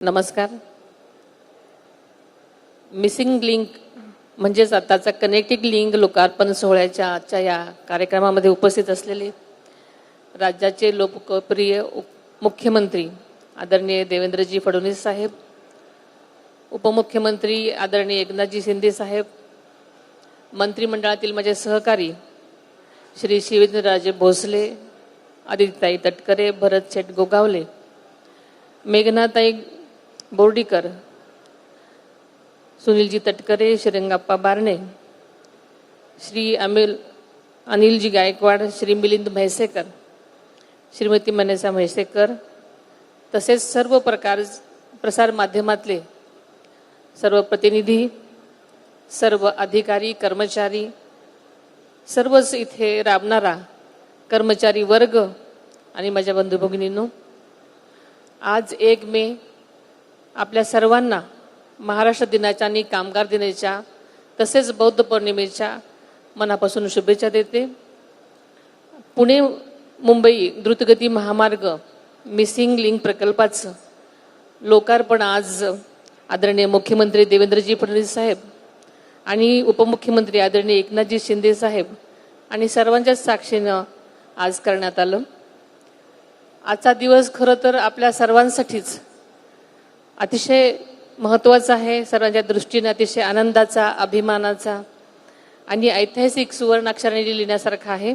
नमस्कार. Missing link म्हणजेच आताचा कनेक्टिंग लिंक लोकार्पण सोहळ्याच्या आजच्या या कार्यक्रमामध्ये उपस्थित असलेले राज्याचे लोकप्रिय मुख्यमंत्री आदरणीय देवेंद्रजी फडणवीस साहेब, उपमुख्यमंत्री आदरणीय एकनाथजी शिंदे साहेब, मंत्रिमंडळातील माझे सहकारी श्री शिवेंद्रराजे भोसले, आदित्यताई तटकरे, भरत शेठ गोगावले, मेघनाताई बोर्डीकर, सुनीलजी तटकरे, श्रीरंगाप्पा बारणे, श्री अनिलजी गायकवाड, श्री मिलिंद म्हैसेकर, श्रीमती मनसा म्हैसेकर, तसेच सर्व प्रसार माध्यमातले सर्व प्रतिनिधी, सर्व अधिकारी, कर्मचारी, सर्वच इथे राबणारा कर्मचारी वर्ग आणि माझ्या बंधू भगिनींनो, आज 1 मे आपल्या सर्वांना महाराष्ट्र दिनाच्या आणि कामगार दिनाच्या तसेच बौद्ध पौर्णिमेच्या मनापासून शुभेच्छा देते. पुणे मुंबई द्रुतगती महामार्ग मिसिंग लिंक प्रकल्पाचं लोकार्पण आज आदरणीय मुख्यमंत्री देवेंद्रजी फडणवीस साहेब आणि उपमुख्यमंत्री आदरणीय एकनाथजी शिंदे साहेब आणि सर्वांच्याच साक्षीनं आज करण्यात आलं. आजचा दिवस खरं तर आपल्या सर्वांसाठीच अतिशय महत्त्वाचा आहे, सर्वांच्या दृष्टीने अतिशय आनंदाचा, अभिमानाचा आणि ऐतिहासिक सुवर्णाक्षराने लिहिण्यासारखा आहे.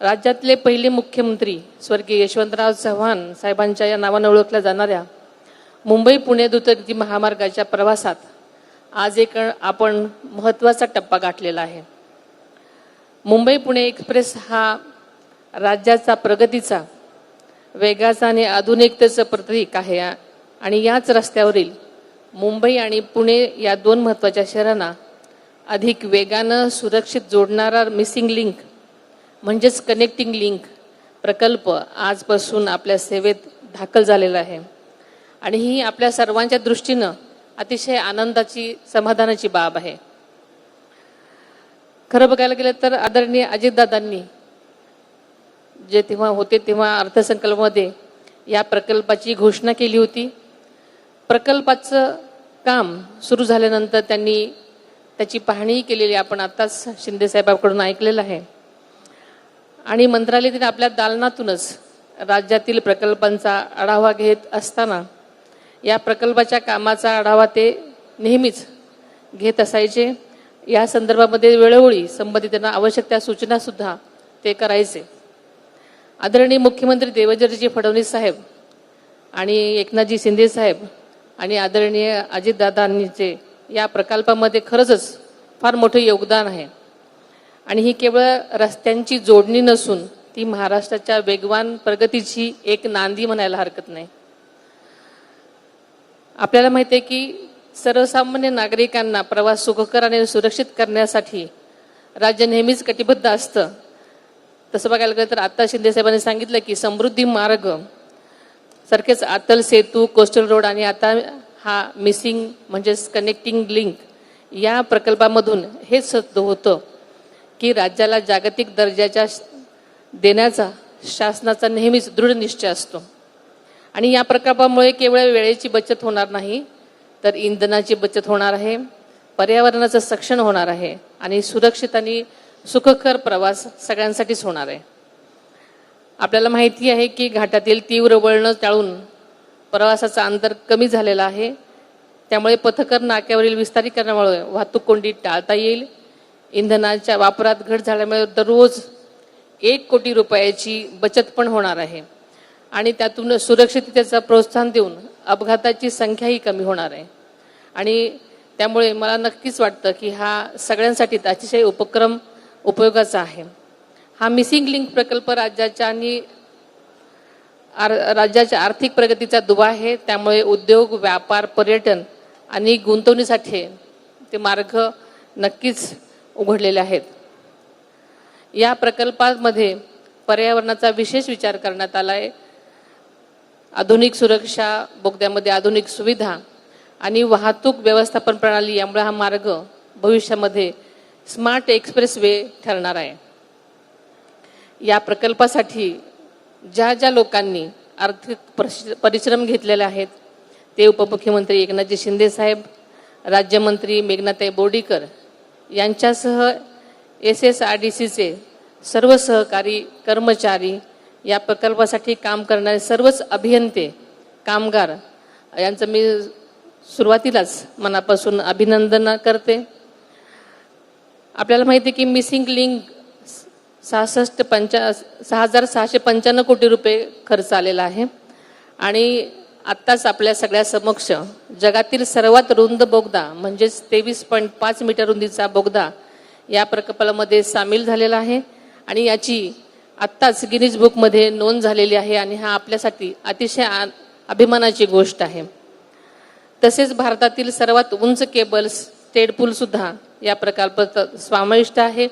राज्यातले पहिले मुख्यमंत्री स्वर्गीय यशवंतराव चव्हाण साहेबांच्या या नावाने ओळखल्या जाणाऱ्या मुंबई पुणे द्रुतगती महामार्गाच्या प्रवासात आज आपण महत्त्वाचा टप्पा गाठलेला आहे. मुंबई पुणे एक्सप्रेस हा राज्याचा प्रगतीचा, वेगाचा आणि आधुनिकतेचं प्रतीक आहे आणि याच रस्त्यावरील मुंबई आणि पुणे या 2 महत्त्वाच्या शहरांना अधिक वेगानं सुरक्षित जोडणारा मिसिंग लिंक म्हणजेच कनेक्टिंग लिंक प्रकल्प आजपासून आपल्या सेवेत दाखल झालेला आहे आणि ही आपल्या सर्वांच्या दृष्टीनं अतिशय आनंदाची, समाधानाची बाब आहे. खरं बघायला गेलं तर आदरणीय अजितदादांनी जे तेव्हा होते तेव्हा अर्थसंकल्पामध्ये या प्रकल्पाची घोषणा केली होती. प्रकल्पाचं काम सुरू झाल्यानंतर त्यांनी त्याची पाहणी केलेली आपण आताच शिंदे साहेबांकडून ऐकलेलं आहे आणि मंत्रालयातील आपल्या दालनातूनच राज्यातील प्रकल्पांचा आढावा घेत असताना या प्रकल्पाच्या कामाचा आढावा ते नेहमीच घेत असायचे. या संदर्भामध्ये वेळोवेळी संबंधितांना आवश्यक त्या सूचनासुद्धा ते करायचे. आदरणीय मुख्यमंत्री देवेंद्रजी फडणवीस साहेब आणि एकनाथजी शिंदे साहेब आणि आदरणीय अजितदादांचे या प्रकल्पामध्ये खरंच फार मोठं योगदान आहे आणि ही केवळ रस्त्यांची जोडणी नसून ती महाराष्ट्राच्या वेगवान प्रगतीची एक नांदी म्हणायला हरकत नाही. आपल्याला माहिती आहे की सर्वसामान्य नागरिकांना प्रवास सुखकर आणि सुरक्षित करण्यासाठी राज्य नेहमीच कटिबद्ध असतं. तसं बघायला गेलं तर आता शिंदे साहेबांनी सांगितलं की समृद्धी मार्ग सारखेच अटल सेतू, कोस्टल रोड आणि आता हा मिसिंग म्हणजेच कनेक्टिंग लिंक या प्रकल्पामधून हेच सिद्ध होतं की राज्याला जागतिक दर्जाच्या देण्याचा शासनाचा नेहमीच दृढ निश्चय असतो आणि या प्रकल्पामुळे केवळ वेळेची बचत होणार नाही तर इंधनाची बचत होणार आहे, पर्यावरणाचं संरक्षण होणार आहे आणि सुरक्षित आणि सुखकर प्रवास सगळ्यांसाठीच होणार आहे. आपल्याला माहिती आहे की घाटातील तीव्र वळणं टाळून प्रवासाचा अंतर कमी झालेला आहे. त्यामुळे पथकर नाक्यावरील विस्तारीकरणामुळे वाहतूक कोंडी टाळता येईल. इंधनाच्या वापरात घट झाल्यामुळे दररोज 1 कोटी रुपयाची बचत पण होणार आहे आणि त्यातून सुरक्षिततेचं प्रोत्साहन देऊन अपघाताची संख्याही कमी होणार आहे आणि त्यामुळे मला नक्कीच वाटतं की हा सगळ्यांसाठी अतिशय उपक्रम उपयोगाचा आहे. हा मिसिंग लिंक प्रकल्प राज्याच्या आर्थिक प्रगतीचा दुवा आहे. त्यामुळे उद्योग, व्यापार, पर्यटन आणि गुंतवणुकीसाठी ते मार्ग नक्कीच उघडलेले आहेत. या प्रकल्पामध्ये पर्यावरणाचा विशेष विचार करण्यात आला आहे. आधुनिक सुरक्षा, बोगद्यामध्ये आधुनिक सुविधा आणि वाहतूक व्यवस्थापन प्रणाली यामुळे हा मार्ग भविष्यामध्ये स्मार्ट एक्सप्रेस वे ठरणार आहे. या प्रकल्पासाठी ज्या ज्या लोकांनी आर्थिक परिश्रम घेतलेले आहेत ते उपमुख्यमंत्री एकनाथजी शिंदे साहेब, राज्यमंत्री मेघनाताई बोर्डीकर यांच्यासह SSRDCचे सर्व सहकारी कर्मचारी, या प्रकल्पासाठी काम करणारे सर्वच अभियंते, कामगार यांचं मी सुरुवातीलाच मनापासून अभिनंदन करते. आपल्याला माहिती आहे की मिसिंग लिंक 6,695 कोटी रुपये खर्च आलेला आहे आणि आत्ताच आपल्या सगळ्या समक्ष जगातील सर्वात रुंद बोगदा म्हणजेच 23.5 मीटर रुंदीचा बोगदा या प्रकल्पामध्ये सामील झालेला आहे आणि याची आत्ताच गिनीज बुकमध्ये नोंद झालेली आहे आणि हा आपल्यासाठी अतिशय अभिमानाची गोष्ट आहे. तसेच भारतातील सर्वात उंच केबल स्टेड पूलसुद्धा या प्रकल्पात समाविष्ट आहे,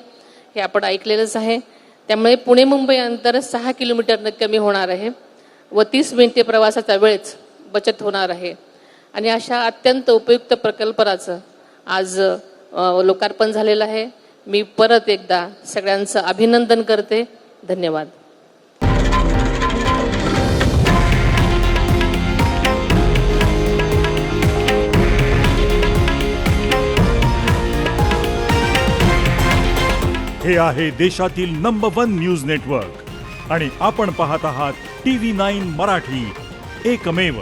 हे आपण ऐकलेलंच आहे. त्यामुळे पुणे मुंबई अंतर 6 किलोमीटरनं कमी होणार आहे व 30 मिनिटे प्रवासाचा वेळच बचत होणार आहे आणि अशा अत्यंत उपयुक्त प्रकल्पाचं आज लोकार्पण झालेलं आहे. मी परत एकदा सगळ्यांचं अभिनंदन करते. धन्यवाद. हे आहे देशातील नंबर 1 न्यूज नेटवर्क आणि आपण पाहत आहात TV9 मराठी, एकमेव.